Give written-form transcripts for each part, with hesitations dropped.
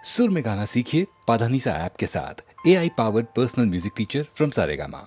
सुर में गाना सीखिए पाधानीसा ऐप के साथ। AI powered personal music teacher from Saregama.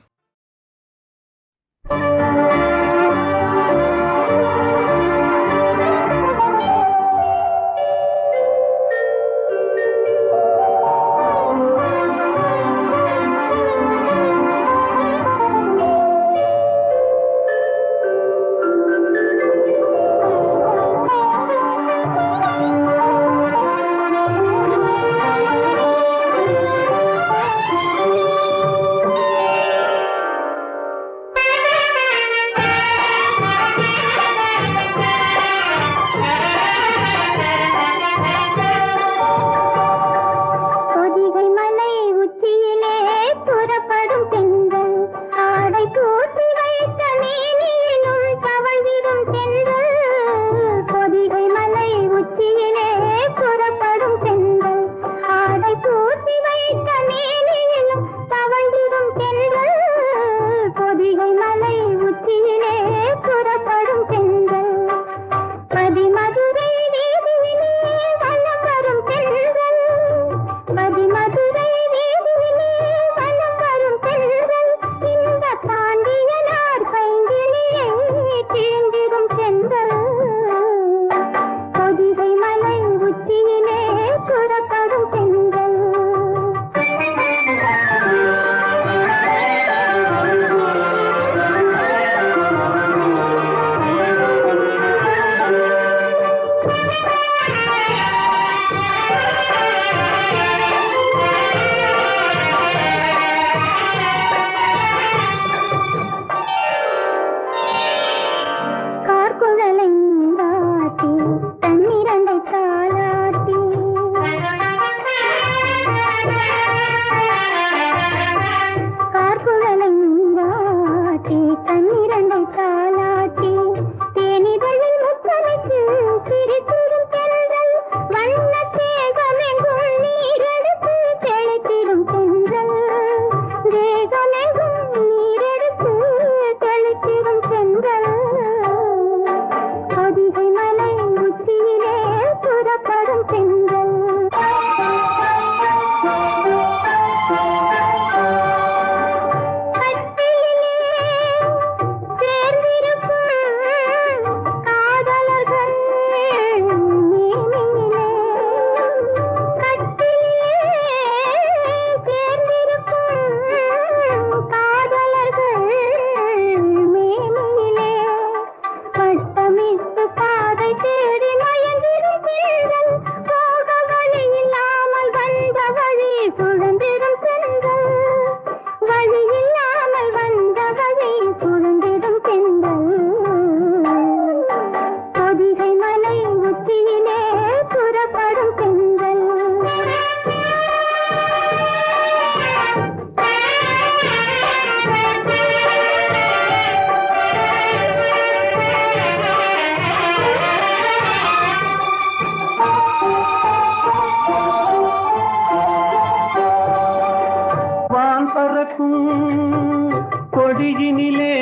கொடியினிலே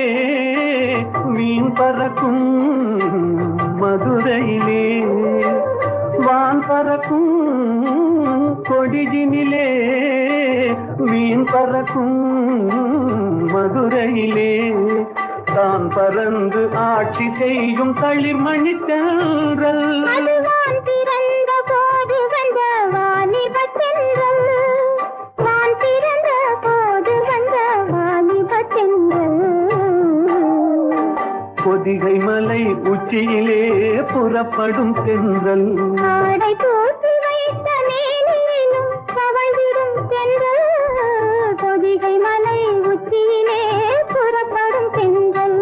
மீன் பறக்கும் மதுரையிலே வான் பறக்கும் கொடியினிலே மீன் பறக்கும் மதுரையிலே தான் பறந்து ஆட்சி செய்யும் தளிர்மணி தென்றல் பொதிகை மலை உச்சியிலே புறப்படும் தென்றல் ஆடை போட்டு வைத்த மேனியிலும் தவழ்ந்திடும் தென்றல் பொதிகை மலை உச்சியிலே புறப்படும் தென்றல்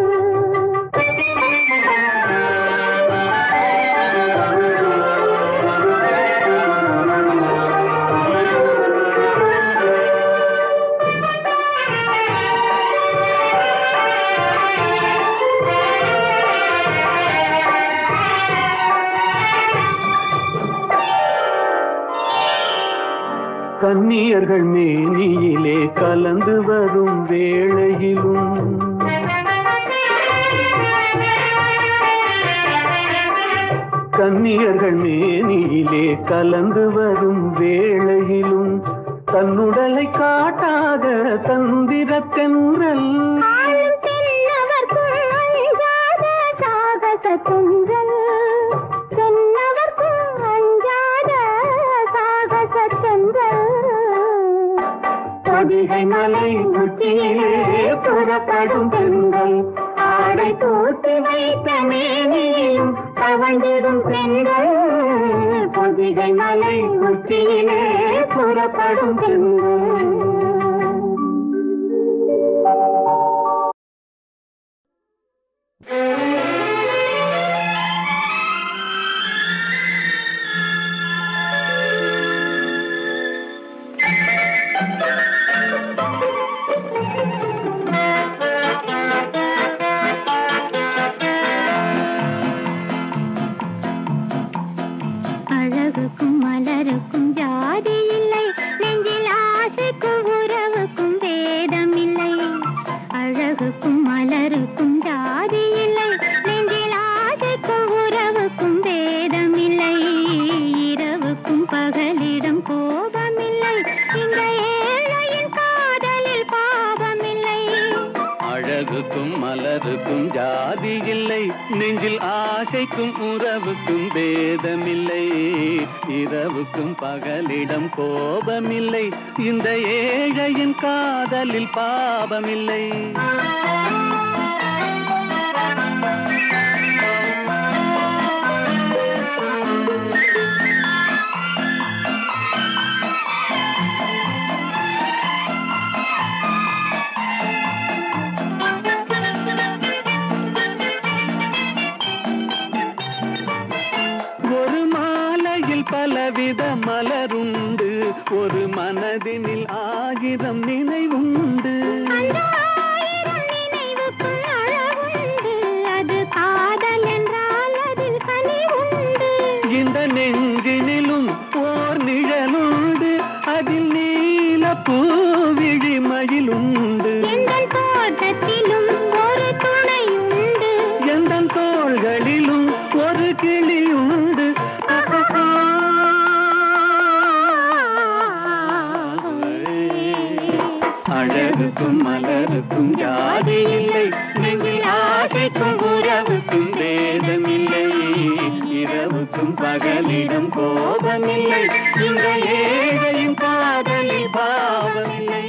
கன்னியர்கள் மேனியிலே கலந்து வரும் வேளையிலும் கன்னியர்கள் மேனியிலே கலந்து வரும் வேளையிலும் தன்னுடலை காட்டாத தந்திர தென்றல் பொதிகை மலை உச்சியிலே புறப்படும் பெண்கள் ஆடை தூக்கி வைத்த மேனியும் தவழ்ந்திடும் பெண்கள் பொதிகை மலை உச்சியிலே புறப்படும் பெண்கள். அழகுக்கும் மலருக்கும் ஜாதி இல்லை, நெஞ்சில் ஆசைக்கும் உறவுக்கும் வேதம் இல்லை. அழகுக்கும் மலருக்கும் ஜாதி இல்லை, நெஞ்சில் ஆசைக்கும் உறவுக்கும் வேதம் இல்லை. இரவுக்கும் பகலிடம் கோபமில்லை, இந்த ஏழையின் காதலில் பாவமில்லை. அழகுக்கும் மலருக்கும் ஜாதி இல்லை, நெஞ்சில் ஆசைக்கும் உறவுக்கும் பேதமில்லை. இரவுக்கும் பகலிடம் கோபமில்லை, இந்த ஏழையின் காதலில் பாவமில்லை. பலவித மலருண்டு, ஒரு மனதினில் 1000 நினைவுண்டு. நினைவுக்கும் அழகுண்டு, அது காதல் என்றால் அதில் கனிவுண்டு. இந்த நெஞ்சினிலும் ஓர் நிழலுண்டு, அதில் நீல பூவிழிமயிலுண்டு. எங்கள் தோட்டத்திலும் ஒரு துணையுண்டு, எந்தன் தோள்களிலும் ஒரு கிளியுண்டு. அழகுக்கும் மலருக்கும் ஜாதி இல்லை, நெஞ்சில் ஆசைக்கும் உறவுக்கும் வேதமில்லை. இரவுக்கும் பகலிடம் கோபமில்லை, இந்த ஏழையின் காதலில் பாவமில்லை.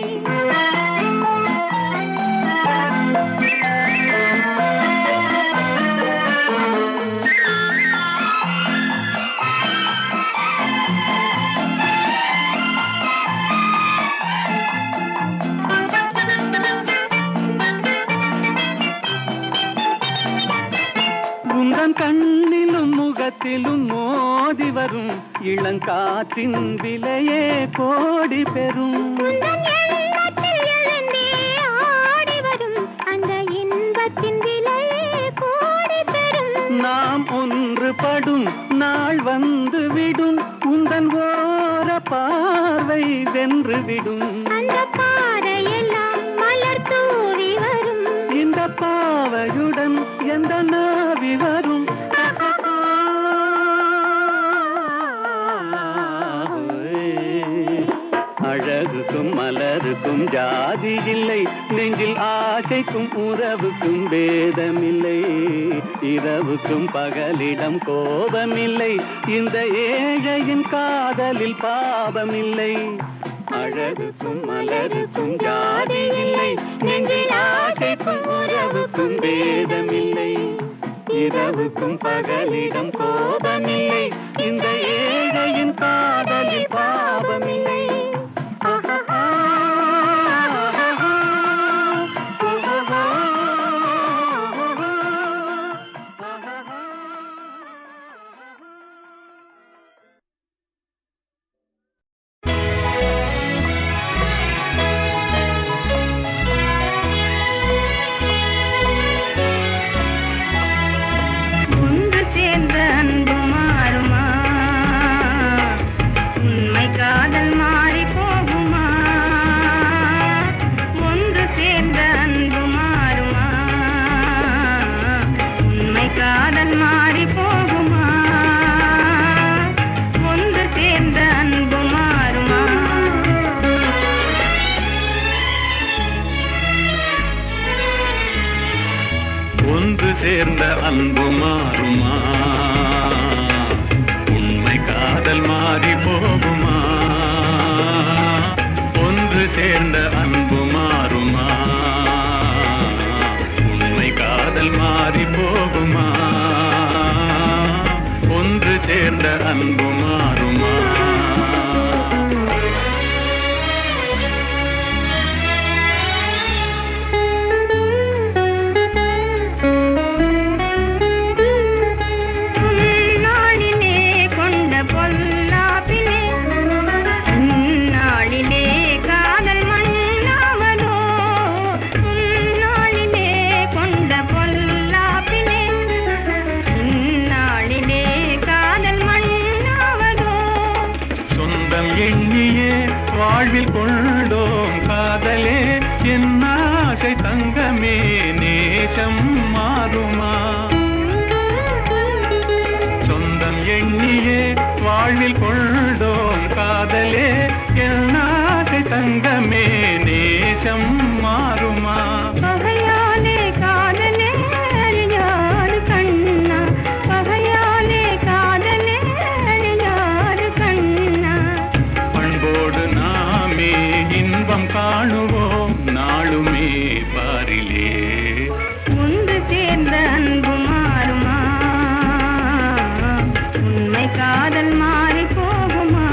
கண்ணிலும் முகத்திலும் மோதி வரும் இளங்காற்றின் விலையே கோடி பெறும். அந்த இன்பத்தின் விலையே கோடி பெறும். நாம் ஒன்றுபடும் நாள் வந்து விடும், உந்தன் ஓர பார்வை வென்று விடும். அந்த பாறையெல்லாம் மலர் தூவி வரும், இந்த பாவையுடன் எந்த நாவி வரும். அழகுக்கும் மலருக்கும் ஜாதி இல்லை, நெஞ்சில் ஆசைக்கும் உறவுக்கும் பேதமில்லை. இரவுக்கும் பகலிடம் கோபமில்லை, இந்த ஏழையின் காதலில் பாவமில்லை. அழகுக்கும் மலருக்கும் ஜாதி இல்லை, நெஞ்சில் ஆசைக்கும் உறவுக்கும் பேதமில்லை. இரவுக்கும் பகலிடம் கோபமில்லை, இந்த ஏழையின் காதலில் பாவமில்லை. சேர்ந்த அன்பு மாறுமா, உண்மை காதல் மாறி போகுமா? ஒன்று சேர்ந்த அன்பு மாறுமா, உண்மை காதல் மாறி போகுமா? அன்பு மாறுமா? உண்மை காதல் மாறி போகுமா? ஒன்று சேர்ந்த அன்பு மாறுமா? உண்மை காதல் மாறி போகுமா? ஒன்று சேர்ந்த அன்பு மாறுமா? வாழ்வில் கொண்டோம் காதலே என் ஆசை தங்கமே, நேசம் மாறுமா? சொந்தம் எண்ணியே வாழ்வில் கொண்டோம் காதலே என் ஆசை தங்கமே, நேசம் மாறுமா? பகையாலே காதலே அழியாது கண்ணா, பகையாலே காதலே அழியாது கண்ணா. பண்போடு நாமே இன்பம் காணுவோம் நாளுமே பாரிலே. ஒன்று சேர்ந்த அன்பு மாறுமா? உண்மை காதல் மாறி போகுமா?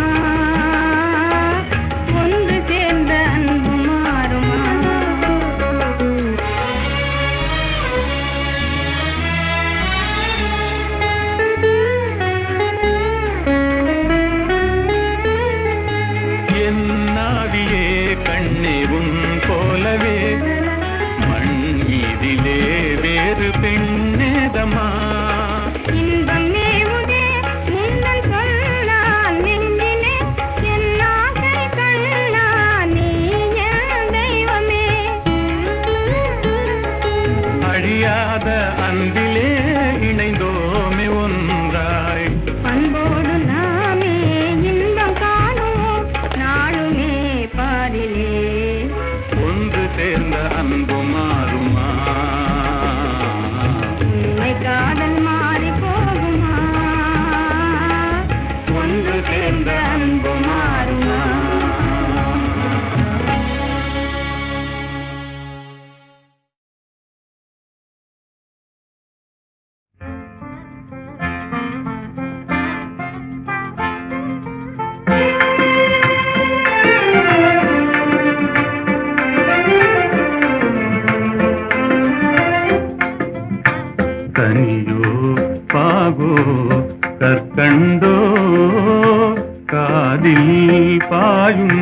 ஒன்று சேர்ந்த அன்பு மாறுமா? என் நாவியே கண்ணே உன் போலவே மண் மீதிலே வேறு பெண்ணேதமா? இன்பம் மேவுதே முன்னன் சொல்லால் நெஞ்சிலே, என் ஆசை கண்ணா நீ என் தெய்வமே. அழியாத அன்பிலே இணைந்தோமே ஒன்றாய். அன்போடு நாமே இன்பம் காணுவோம் நாளுமே பாரிலே. ஒன்று சேர்ந்த அன்பு மாறுமா? உண்மை காதல் மாறி போகுமா? ஒன்று சேர்ந்த அன்பு மாறுமா? கனியோ பாகோ கற்கண்டோ காதில் பாயும்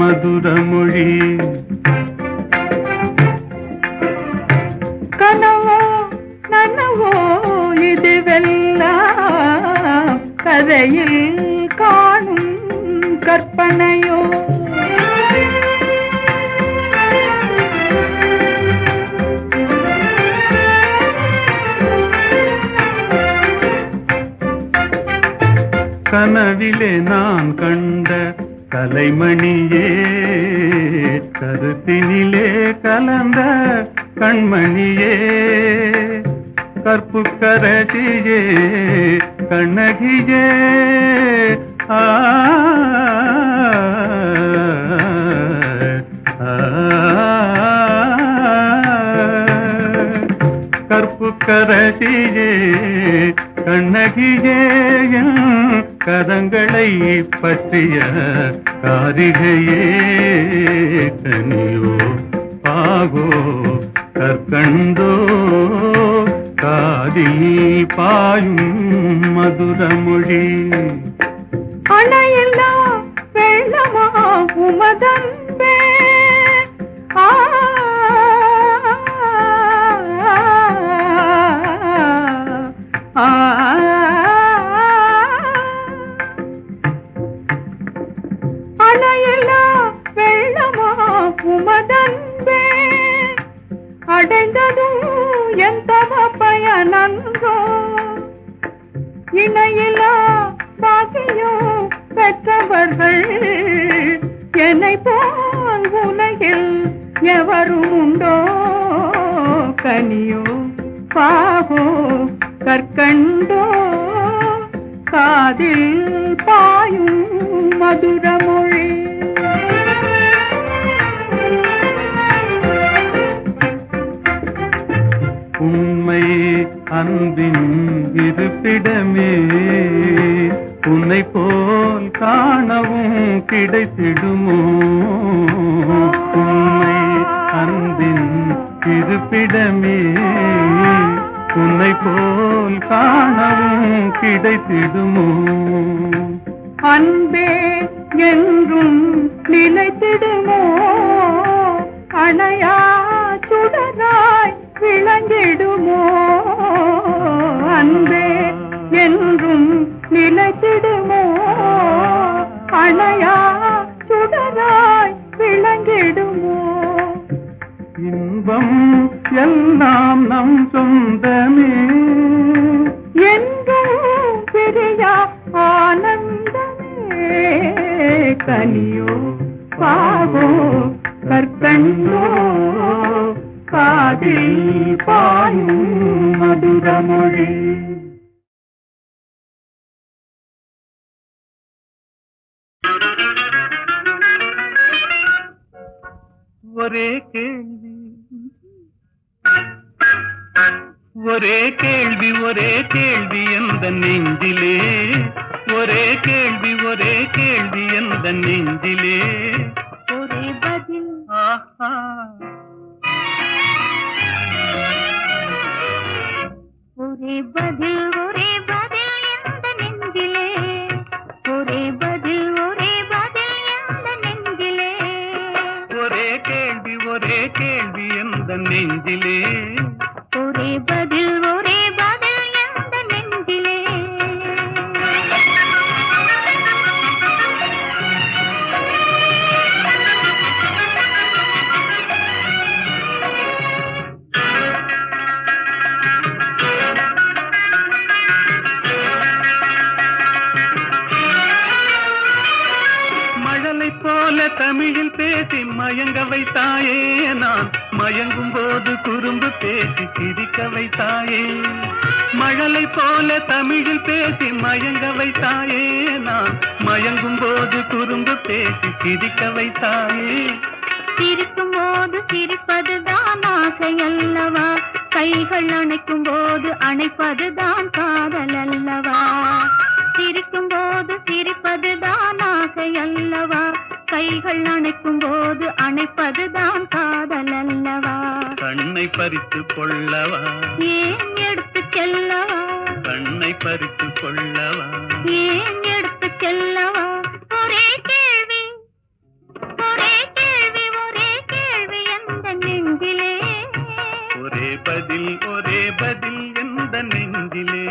மதுரமொழி. கனவோ நனவோ இதுவெல்லாம் கதையில் காணும் கற்பனையோ? கனவிலே நான் கண்ட கலைமணியே, கருத்தினிலே கலந்த கண்மணியே, கற்புக்கரசியே கண்ணகியே. ஆ கற்புக்கரசியே கண்ணகியே, கரங்களை பற்றிய காரிகையே. கனியோ பாகோ கற்கண்டோ காதில் பாயும் மதுரமொழி. அணையில்லா வெள்ளமா உமதன்பே, ஆ அணையில்லா வெள்ளமா உமதன்பே, அடைந்ததும் என் தவ பயனன்றோ? இணையில்லா பாக்கியம் பெற்றவர்கள் என்னை போல் உலகில் எவரும் உண்டோ? கனியோ பாகோ கற்கண்டோ காதில் பாயும் மதுரமொழி. உண்மை அன்பின் இருப்பிடமே உன்னை போல் காணவும் கிடைத்திடுமோ? உண்மை அன்பின் இருப்பிடமே உன்னை போல் காணவும் கிடைத்திடுமோ? அன்பே என்றும் நிலைத்திடுமோ? அணையா சுடராய் விளங்கிடுமோ? அன்பே என்றும் நிலைத்திடுமோ? அணையா சுடராய் விளங்கிடுமோ? இன்பம் எல்லாம் நம் சொந்தமே என்றும் பிரியா ஆனந்தமே. கனியோ பாவோ கற்கண்டோ காதில் பாயும் மதுரமொழி. ஒரே கேள்வி ஒரே கேள்வி ஒரே கேள்வி எந்த நெஞ்சிலே, ஒரே கேள்வி ஒரே கேள்வி எந்த நெஞ்சிலே, ஒரே பதில் ஆஹா ஒரே பதில் ஒரே பதில் எந்த நெஞ்சிலே, ஒரே பதில் எந்த நெஞ்சிலே, ஒரே கேள்வி எந்த நெஞ்சிலே, ஒரே பதில் எந்த நெஞ்சிலே. மழலை போல தமிழில் பேசி மயங்க வைத்தாயே, நான் மயங்கும் போது குறும்பு பேசி சிரிக்க வைத்தாயே. மழலை போல தமிழில் பேசி மயங்க வைத்தாயே, நான் மயங்கும் போது குறும்பு பேசி சிரிக்க வைத்தாயே. சிரிக்கும் போது சிரிப்பதுதான் ஆசை அல்லவா, கைகள் அணைக்கும் போது அணைப்பதுதான் காதல் அல்லவா. சிரிக்கும் போது சிரிப்பதுதான் ஆசை அல்லவா, கைகள் அணைக்கும் போது அணைப்பதுதான் காதல் அல்லவா. கண்ணை பறித்து கொள்ளவா, ஏன் எடுத்து செல்லவா, கண்ணை பறித்து கொள்ளவா, ஏன் எடுத்து செல்லவா. ஒரே கேள்வி ஒரே கேள்வி ஒரே கேள்வி எந்த நெஞ்சிலே, ஒரே பதில் எந்த நெஞ்சிலே.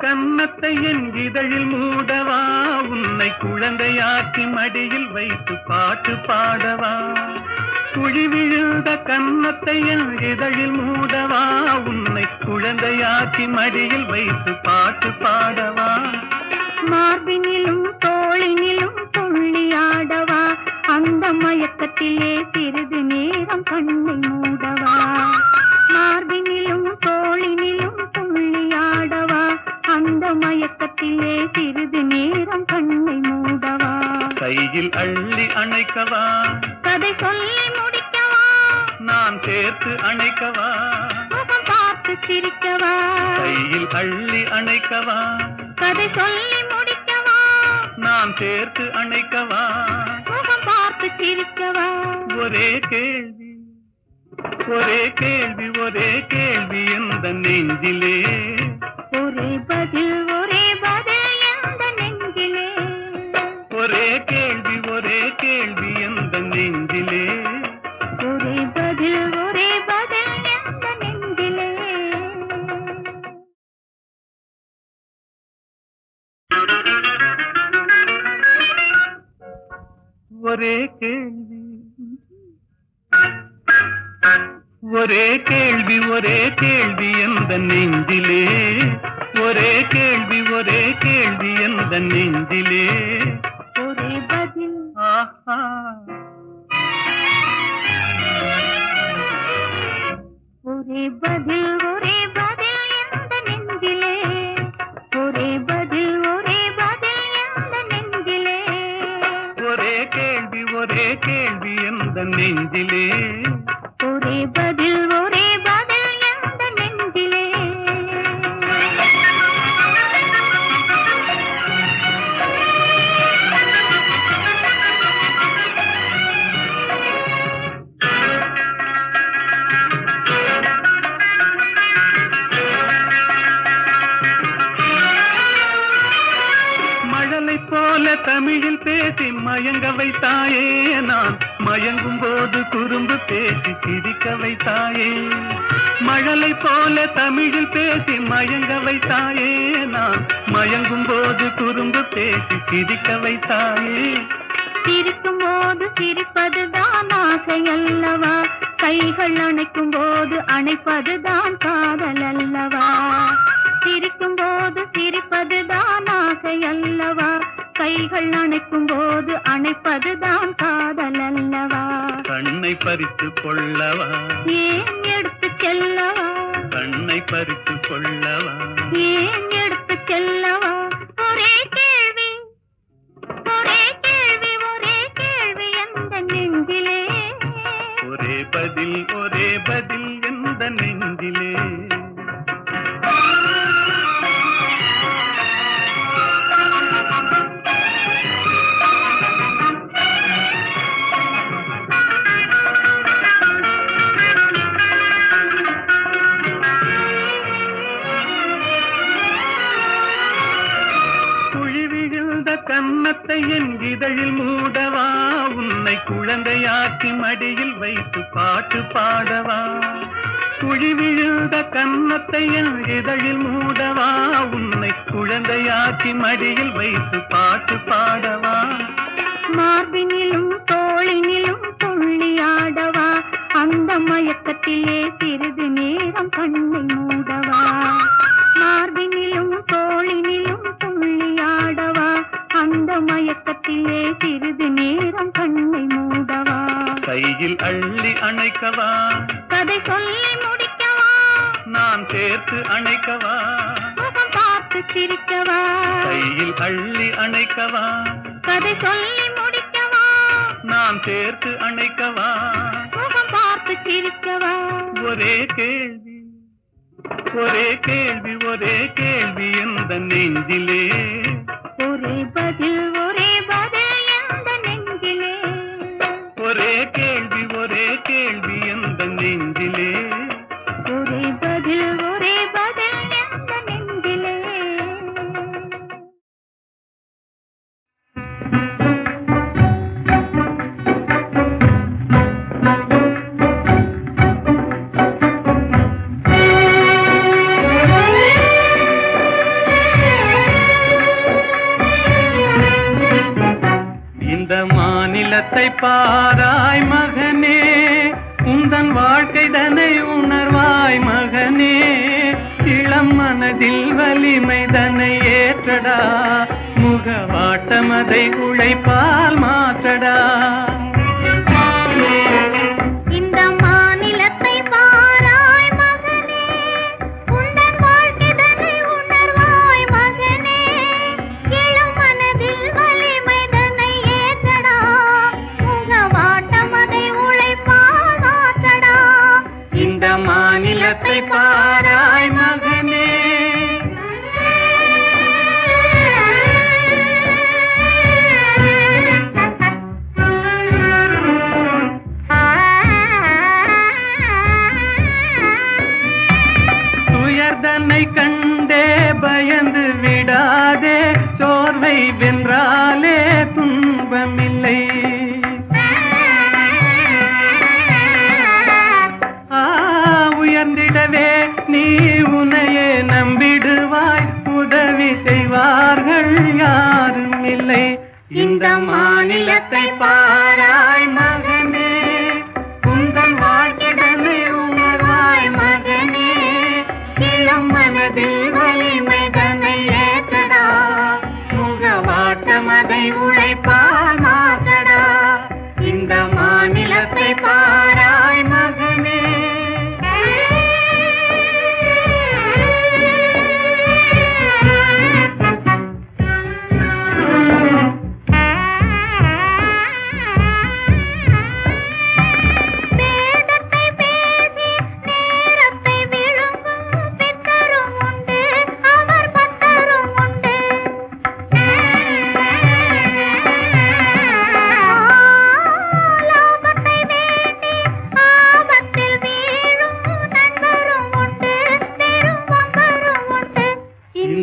கன்னத்தை என் இதழில் மூடவா, உன்னை குழந்தையாக்கி மடியில் வைத்து பாட்டு பாடவா. குழி விழுந்த கன்னத்தை என் இதழில் மூடவா, உன்னை குழந்தையாக்கி மடியில் வைத்து பாட்டு பாடவா. மார்பினிலும் தோளினிலும் துள்ளியாடவா, அந்த மயக்கத்திலே சிறிது நேரம் கண்ணை மூடவா. மார்பினிலும் தோளினிலும் துள்ளியாடவா, அந்த மயக்கத்திலே சிறிது நேரம் கண்ணை மூடவா. கையில் அள்ளி அணைக்கவா, கதை சொல்லி முடிக்கவா, நான் சேர்த்து அணைக்கவா, முகம் பார்த்து சிரிக்கவா. கையில் அள்ளி அணைக்கவா, கதை சொல்லி முடிக்கவா, நான் சேர்த்து அணைக்கவா. முகம் பார்த்து சிரிக்கவா. ஒரே கேள்வி ஒரே கேள்வி எந்த நெஞ்சிலே, ஒரே பதில் எந்த நெஞ்சிலே, ஒரே கேள்வி எந்த நெஞ்சிலே, ஒரே பதில் எந்த நெஞ்சிலே. ஒரே கேள்வி ஒரே கேள்வி எந்த நெஞ்சிலே, ஒரே கேள்வி எந்த நெஞ்சிலே, ஒரே பதில் ஆஹா. ஒரே பதில் எந்த நெஞ்சிலே, ஒரே பதில் எந்த நெஞ்சிலே, ஒரே கேள்வி எந்த நெஞ்சிலே, ஒரே பதில் எந்த நெஞ்சிலே. மழலை போல தமிழில் பேசி மயங்க வைத்தாயே, நான் மயங்கும் போது குறும்பு பேசி சிரிக்க வைத்தாயே. மழலை போல தமிழில் பேசி மயங்க வைத்தாயே, நான் மயங்கும் போது குறும்பு பேசி சிரிக்க வைத்தாயே. சிரிக்கும் போது சிரிப்பதுதான் ஆசை அல்லவா, கைகள் அணைக்கும் போது அணைப்பதுதான் காதல் அல்லவா. சிரிக்கும் போது சிரிப்பதுதான் ஆசை அல்லவா, கைகள் அணைக்கும் போது அணைப்பதுதான் காதல் அல்லவா. கண்ணை பறித்து கொள்ளவா, ஏன் எடுத்து செல்லவா, கண்ணை பறித்து கொள்ளவா, ஏன் எடுத்து செல்லவா. ஒரே கேள்வி எந்த நெஞ்சிலே, ஒரே பதில் எந்த நெஞ்சிலே. கன்னத்தை என் இதழில் மூடவா, உன்னை குழந்தையாக்கி மடியில் வைத்து பாட்டு பாடவா. குழி விழுந்த கன்னத்தை என் இதழில் மூடவா, உன்னை குழந்தையாக்கி மடியில் வைத்து பாட்டு பாடவா. மார்பினிலும் தோளினிலும் துள்ளியாடவா, அந்த மயக்கத்திலே சிறிது நேரம் கண்ணை மூடவா. மார்பினிலும் தோளினிலும் துள்ளியாடவா, அந்த மயக்கத்திலே சிறிது நேரம் கண்ணை மூடவா. கையில் அள்ளி அணைக்கவா, கதை சொல்லி முடிக்கவா, நான் சேர்த்து அணைக்கவா, முகம் பார்த்து சிரிக்கவா. கையில் அள்ளி அணைக்கவா, கதை சொல்லி முடிக்கவா, நான் சேர்த்து அணைக்கவா, முகம் பார்த்து சிரிக்கவா. ஒரே கேள்வி எந்த நெஞ்சிலே, ஒரே பதில் எந்த நெஞ்சிலே, ஒரே கேள்வி எந்த நெஞ்சிலே, ஒரே பதில் எந்த நெஞ்சிலே. இந்த மாநிலத்தை பாராய் மகனே, உந்தன் வாழ்க்கை தனை உணர்வாய் மகனே. இளம் மனதில் வலிமை தனை ஏற்றடா, முகவாட்டம் அதை உழைப்பால் மாற்றடா. இந்த மாநிலத்தை பாராய் மகனே, உந்தன் வாழ்க்கை தனை உணர்வாய் மகனே. இளம் மனதில் வலிமை தனை ஏற்றடா, முகவாட்டம் அதை உழைப்பால் மாற்றடா. இந்த மாநிலத்தை பாராய் மகனே. துயர்தனை கண்டே பயந்து விடாதே, சோர்வை வென்றாலே துன்பமில்லை. உயர்ந்திடவே நீ உன்னையே நம்பிடுவாய், உதவி செய்வார்கள் யாரும் இல்லை. இந்த மாநிலத்தை பாராய் மகனே, உந்தன் வாழ்க்கைதனை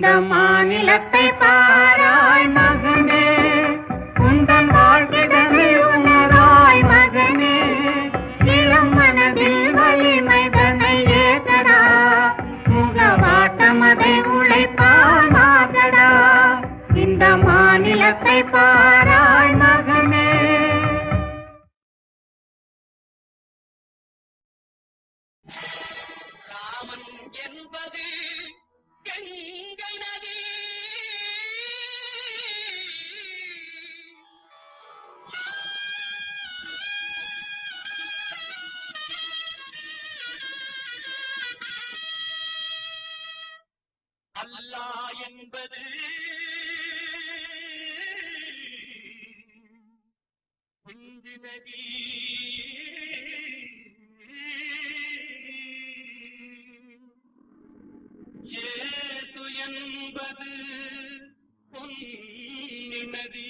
இந்த மாநிலத்தை பாராய் மகனே, உந்தன் வாழ்விடமே உணராய் மகனே, இளம் மனதில் வலிமை தன்னை ஏற்றடா, முகவாட்டம் அதை உழைப்பால் மாற்றடா. இந்த மாநிலத்தை பாராய் மகனே. ராமன் என்பது கங்கை நதி, அல்லாஹ் என்பது பிஞ்சு நதி, ஏது என்பது பொன்னி நதி,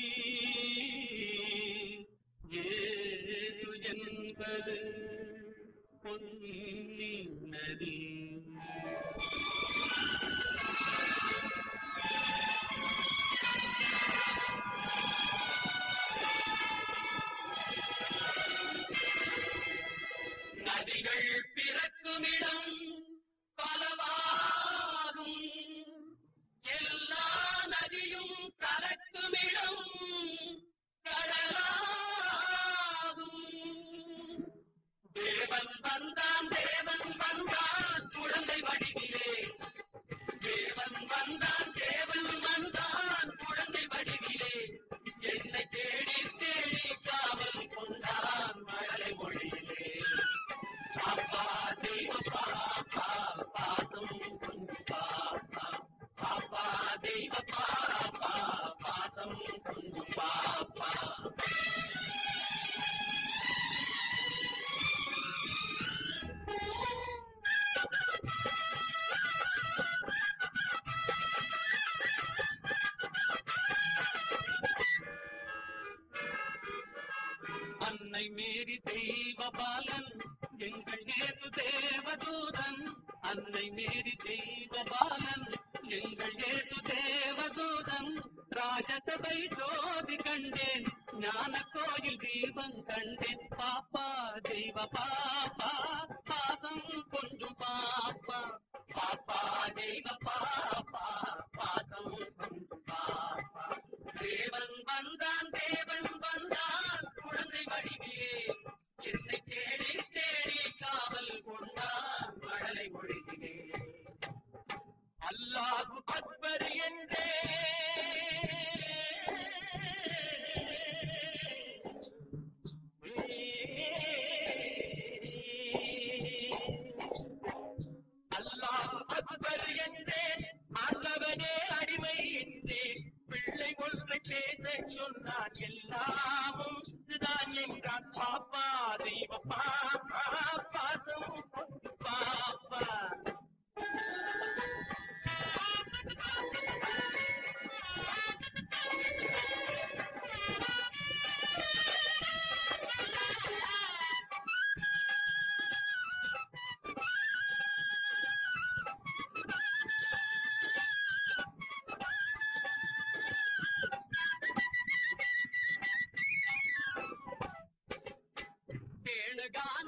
ஏது என்பது பொன்னி நதி. நதிகள் பிறக்குமிடம் பலவாகும், எல்லா நதியும் கலக்குமிடம் கடலாகும். தேவன் வந்தான் குழந்தை வடிவிலே, தேவன் வந்தான் குழந்தை வடிவிலே, என்னை தேடி தேடி காவல் கொண்டான் மழலை மொழியிலே. பாப்பா தெய்வ பாப்பா பாதம் கொண்டு பாப்பா, பாப்பா தெய்வ பாப்பா பாதம் கொண்டு பாப்பா. அன்னை மேரி தெய்வ பாலன் எங்கள் நேரு தேவதூதன், அன்னை மேரி தெய்வ பாலன் எங்கள் நேரு தேவதூதன். ராஜசபை ஜோதி கண்டேன், ஞான கோயில் தீபம் கண்டேன். பாப்பா தெய்வ பாப்பா பாதம் கொண்டு பாப்பா, பாப்பா தெய்வ பாப்பா பாதம் கொண்டு பாப்பா. தேவன் வந்தான் குழந்தை வடிவிலே, என்னை தேடி தேடி காவல் கொண்டான் மழலை மொழியிலே. அல்லாஹு அக்பர் என்றே அல்லாஹு அக்பர் என்றே, ஆண்டவனே அடிமை என்றே, பிள்ளை ஒன்றை பேச சொன்னான் எல்லாமும் இதுதான் என்றான். பாப்பா தெய்வ பாப்பா பாதம் கொண்டு பாப்பா. பேணுகான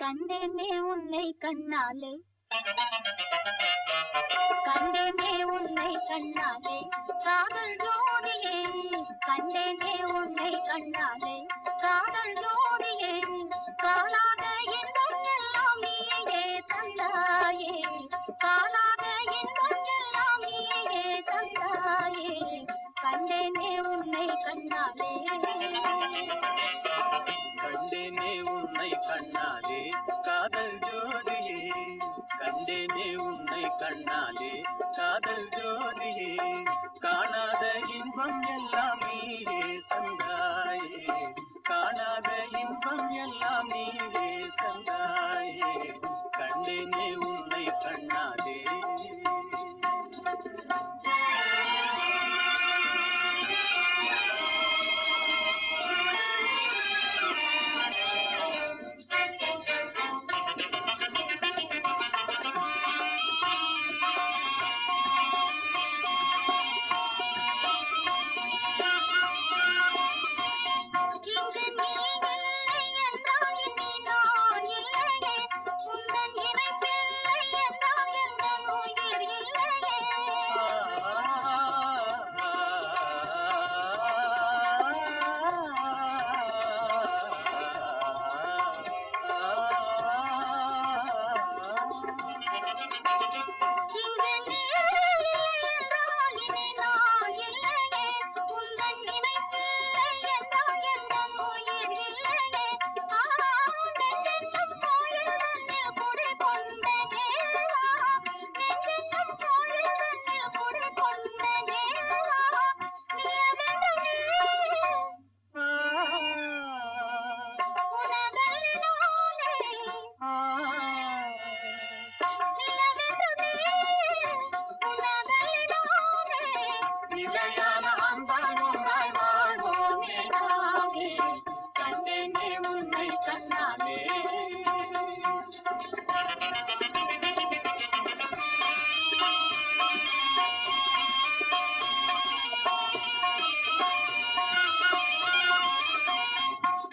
கண்டேனே உன்னை கண்ணாலே கண்டேனே உன்னை கண்ணாலே காதல் ஜோதியே கண்டேனே உன்னை கண்ணாலே காதல் ஜோதியே காணாத இன்பம் எல்லாம் நீயே தந்தாயே காணாத இன்பம் எல்லாம் நீயே தந்தாயே கண்டேனே உன்னை கண்ணாலே கண்டேனே உன்னை கண்ணாலே காதல் ஜோதியே கண்டேனே உன்னை கண்ணாலே காதல் ஜோதியே காணாத இன்பம் எல்லாம் நீயே தந்தாயே காணாத இன்பம் எல்லாம் நீயே தந்தாயே கண்டேனே உன்னை கண்ணாலே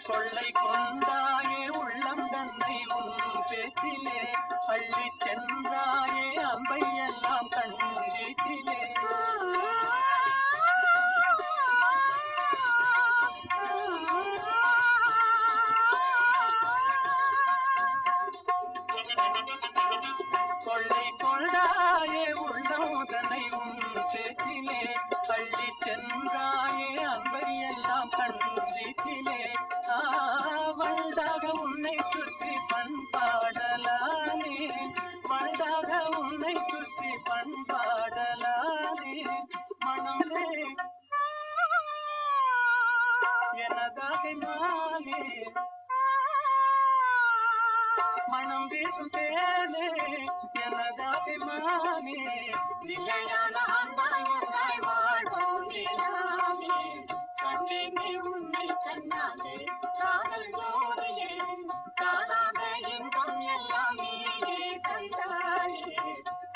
கொள்ளை கொண்டாயே உள்ளம் தன்னை உன் பேச்சிலே அள்ளி சென்றாயே அம்பை எல்லாம் கண்ணீச்சிலே கொள்ளை கொண்டாயே உள்ளம் தன்னை உன் பேச்சிலே அள்ளி சென்றாயே அம்பை எல்லாம் கண்ணீச்சிலே வண்டாக உன்னை சுற்றி பண்பாடலானே வண்டாக உன்னை சுற்றி பண்பாடலானே மனமே எனதாக நானே மனம் வீசும் தேனே எனதாக மானே நிலையான அன்பாய் ஒன்றாய் வாழ்வோம் நிலாவே கண்டேனே உன்னை கண்ணாலே காதல் ஜோதியே காணாத இன்பம் எல்லாம் நீயே தந்தாயே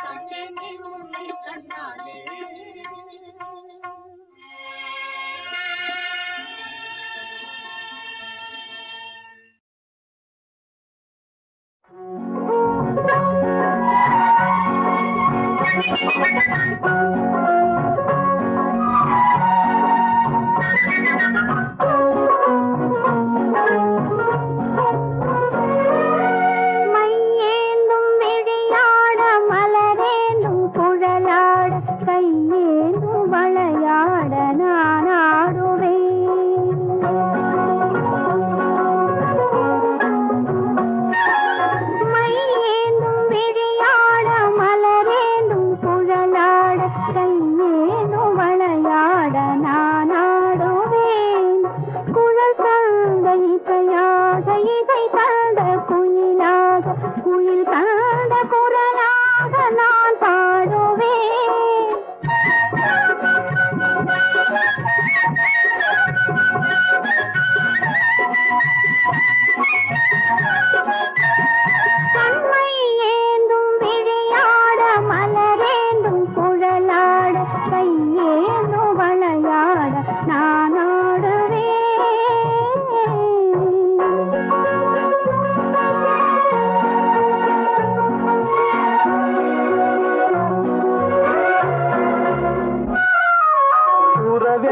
கண்டேனே உன்னை கண்ணாலே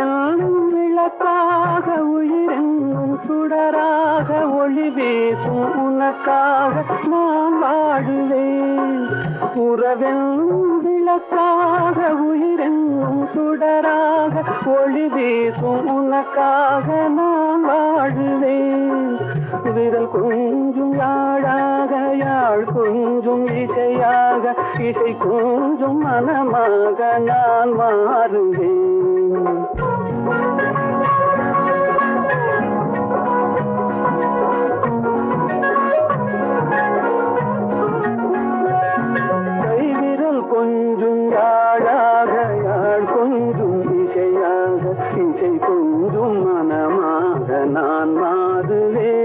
உறவென்னும் விளக்காக உயிரென்னும் சுடராக ஒளி வீசும் உனக்காக நான் வாழுவேன். உறவென்னும் விளக்காக உயிரென்னும் சுடராக ஒளி வீசும் உனக்காக நான் வாழுவேன். விரல் கொஞ்சும் யாழாக யாழ் கொஞ்சும் இசையாக இசை கொஞ்சும் மனமாக நான் மாறுவேன். கைவிரல் கொஞ்சும் யாழாக யாழ் கொஞ்சும் இசையாக இசை கொஞ்சும் மனமாக நான் மாறுவேன்.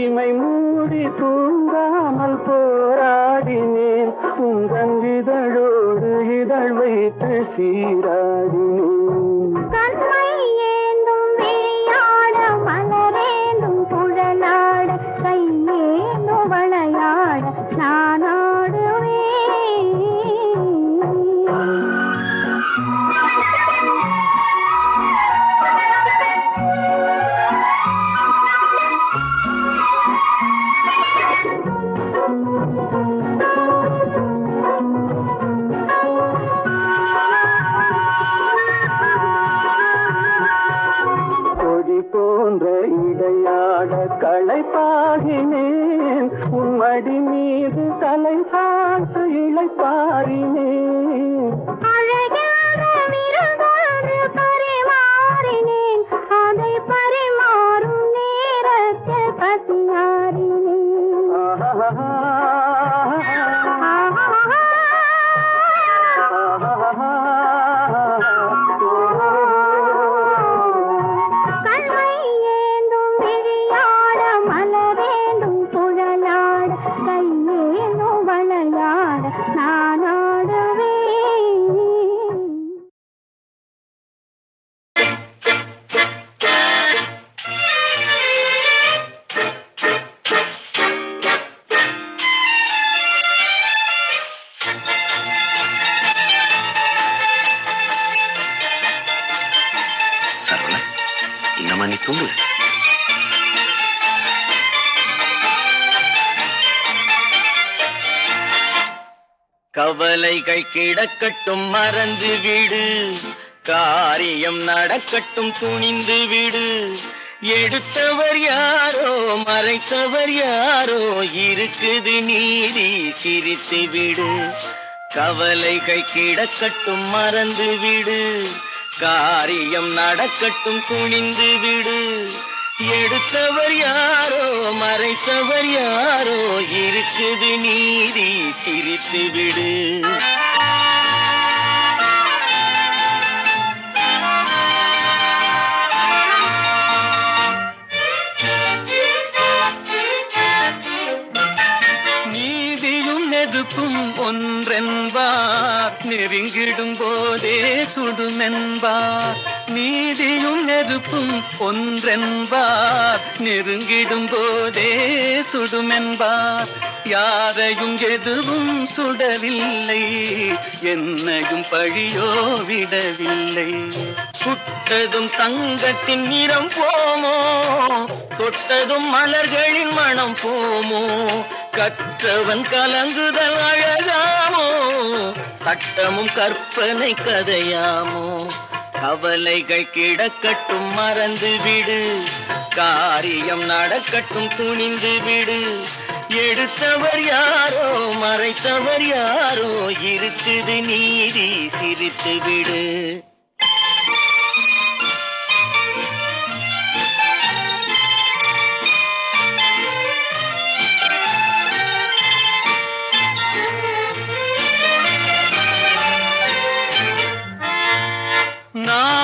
இமை மூடி தூங்காமல் போராடினேன். உங்கள் இதழோடு இதழ் வைத்து சீராடினேன். கண்மை ஏந்தும் விளையாட மலரேந்தும் குழலாட கையேந்தும் விளையாட நான் ஆடுவேன். போன்ற இடையாட களைப்பாகினேன். உன்மடி மீது தலை சாத்து இளைப்பாரினேன். அழகான விருந்தொன்று பரிமாறினேன். அதை பரிமாறும் நேரத்தில் பசியாறினேன். கண்மை ஏந்தும் விழியாட மலரேந்தும் குழலாட கையேந்தும் விளையாட நான் ஆடுவேன். சரவண, இன்னமா நீ தூங்கு. கவலைகள் கிடக்கட்டும் மறந்து விடு, காரியம் நடக்கட்டும் துணிந்து விடு. எடுத்தவர் யாரோ மறைத்தவர் யாரோ, இருக்குது நீதி சிரித்து விடு. கவலைகள் கிடக்கட்டும் மறந்து விடு, காரியம் நடக்கட்டும் துணிந்து விடு. எடுத்தவர் யாரோ மறைத்தவர் யாரோ, இருக்குது நீதி சிரித்து விடு. நீதியும் நெருப்பும் ஒன்றென்பார், நெருங்கிடும் போதே சுடுமென்பார். நீதியும் நெருப்பும் ஒன்றென்பார், நெருங்கிடும் போதே சுடுமென்பார். யாரையும் எதுவும் சுடவில்லை, என்னையும் பழியோ விடவில்லை. சுட்டதும் தங்கத்தின் நிறம் போமோ, தொட்டதும் மலர்களின் மனம் போமோ. கற்றவன் கலங்குதல் அழகாமோ, சட்டமும் கற்பனை கதையாமோ. கவலைகள் கிடக்கட்டும் மறந்து விடு, காரியம் நடக்கட்டும் துணிந்து விடு. எடுத்தவர் யாரோ மறைத்தவர் யாரோ, இருக்குது நீதி சிரித்து விடு.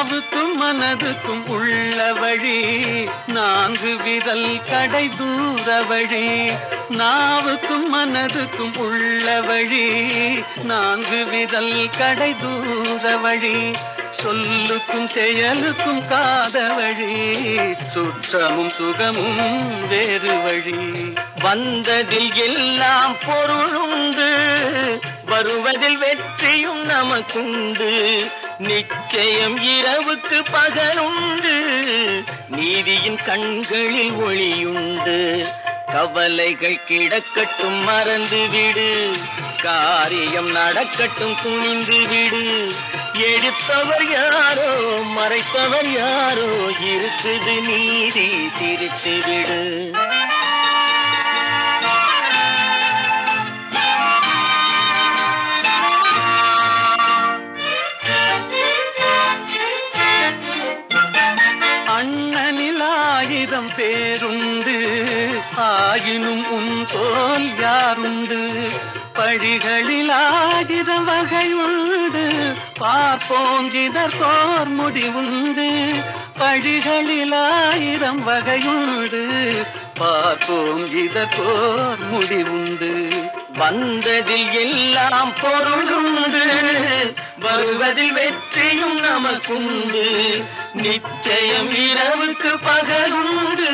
நாவுக்கும் மனதுக்கும் உள்ள வழி 4 விரல் கடை தூர வழி. நாவுக்கும் மனதுக்கும் உள்ள வழி 4 விரல் கடை தூர வழி. சொல்லுக்கும் செயலுக்கும் காத வழி, சுற்றமும் சுகமும் வேறு வழி. வந்ததில் எல்லாம் பொருளுண்டு, வருவதில் வெற்றியும் நமக்குண்டு. நிச்சயம் இரவுக்கு பகலுண்டு, நீதியின் கண்களில் ஒளியுண்டு. கவலைகள் கிடக்கட்டும் மறந்து விடு, காரியம் நடக்கட்டும் துணிந்து விடு. எடுத்தவர் யாரோ மறைப்பவர் யாரோ, இருக்குது நீதி சிரித்து விடு. அண்ணனில் 1000 பேருண்டு, ஆயினும் உன் போல் யாருண்டு. பழிகளில் 1000 வகையுண்டு, பார்ப்போம் இதற்கோர் முடிவுண்டு. பழிகளில் 1000 வகையுண்டு, பார்ப்போம் இதற்கோர் முடிவுண்டு. வந்ததில் எல்லாம் பொருளுண்டு, வருவதில் வெற்றியும் நமக்குண்டு. நிச்சயம் இரவுக்கு பகலுண்டு,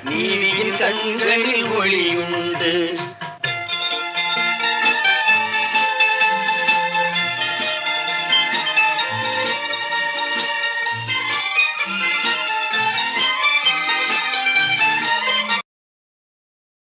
நீதியின் கண்களில் ஒளியுண்டு.